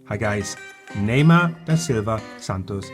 Hi guys, Neymar da Silva Santos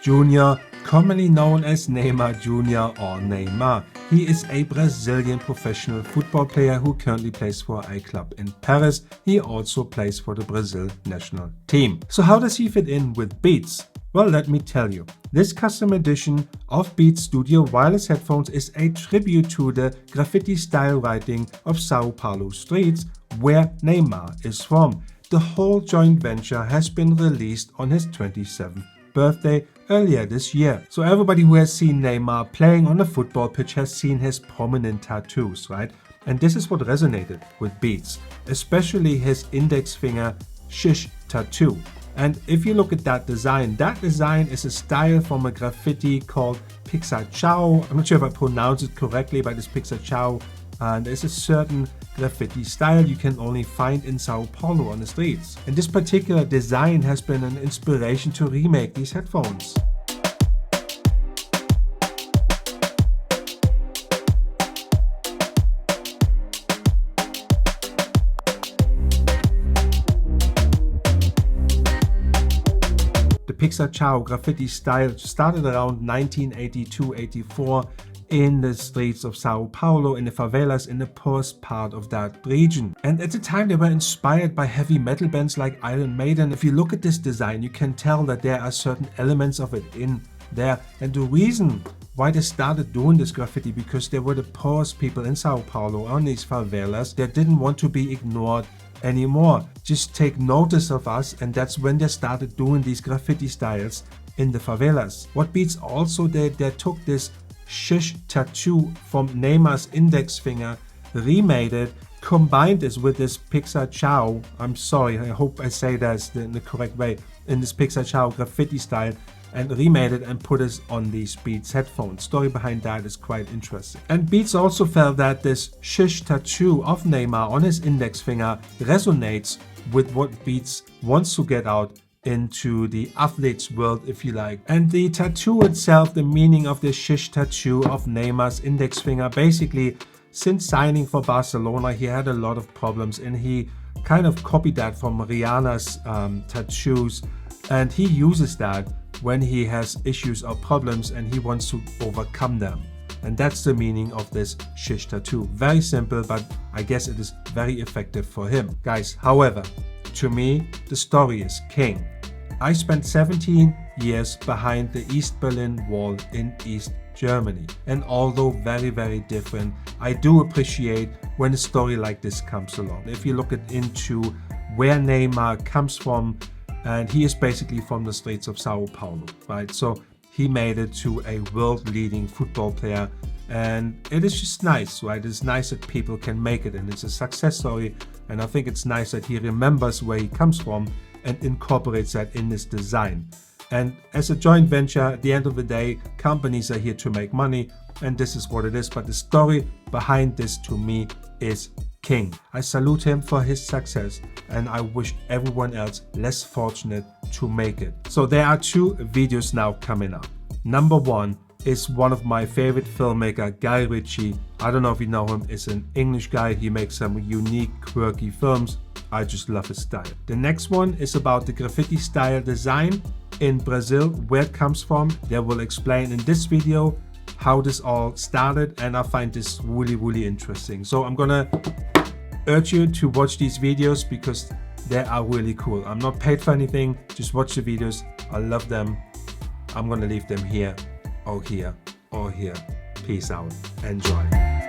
Jr., commonly known as Neymar Jr. or Neymar. He is a Brazilian professional football player who currently plays for a club in Paris. He also plays for the Brazil national team. So how does he fit in with Beats? Well, let me tell you. This custom edition of Beats Studio wireless headphones is a tribute to the graffiti style writing of Sao Paulo streets, where Neymar is from. The whole joint venture has been released on his 27th birthday earlier this year. So everybody who has seen Neymar playing on a football pitch has seen his prominent tattoos, right? And this is what resonated with Beats, especially his index finger shish tattoo. And if you look at that design is a style from a graffiti called Pizza Ciao. I'm not sure if I pronounce it correctly, but it's Pizza Ciao. And there's a certain graffiti style you can only find in Sao Paulo on the streets. And this particular design has been an inspiration to remake these headphones. The Pizza Ciao graffiti style started around 1982-84 in the streets of Sao Paulo, in the favelas, in the poorest part of that region. And at the time they were inspired by heavy metal bands like Iron Maiden. If you look at this design, you can tell that there are certain elements of it in there. And the reason why they started doing this graffiti, because they were the poorest people in Sao Paulo on these favelas that didn't want to be ignored anymore. Just take notice of us, and that's when they started doing these graffiti styles in the favelas. What Beats also did, they took this shish tattoo from Neymar's index finger, remade it, combined this with this Pizza Ciao, I'm sorry, I hope I say that in the correct way, in this Pizza Ciao graffiti style, and remade it and put it on these Beats headphones. Story behind that is quite interesting. And Beats also felt that this shish tattoo of Neymar on his index finger resonates with what Beats wants to get out into the athlete's world, if you like. And the tattoo itself, the meaning of the shish tattoo of Neymar's index finger, basically since signing for Barcelona he had a lot of problems, and he kind of copied that from Rihanna's tattoos, and he uses that when he has issues or problems and he wants to overcome them. And that's the meaning of this shish tattoo. Very simple, but I guess it is very effective for him. Guys, however, to me, the story is king. I spent 17 years behind the East Berlin Wall in East Germany. And although very, very different, I do appreciate when a story like this comes along. If you look into where Neymar comes from, and he is basically from the streets of Sao Paulo, right? So he made it to a world-leading football player, and it is just nice, right? It's nice that people can make it, and it's a success story. And I think it's nice that he remembers where he comes from and incorporates that in his design. And as a joint venture, at the end of the day, companies are here to make money, and this is what it is. But the story behind this, to me, is king. I salute him for his success, and I wish everyone else less fortunate to make it. So there are two videos now coming up. Number one is one of my favorite filmmaker, Guy Ritchie. I don't know if you know him. It's an English guy. He makes some unique, quirky films. I just love his style. The next one is about the graffiti style design in Brazil, where it comes from. They will explain in this video how this all started, and I find this really, really interesting. So I'm gonna urge you to watch these videos because they are really cool. I'm not paid for anything, just watch the videos. I love them. I'm gonna leave them here, or here, or here. Peace out. Enjoy.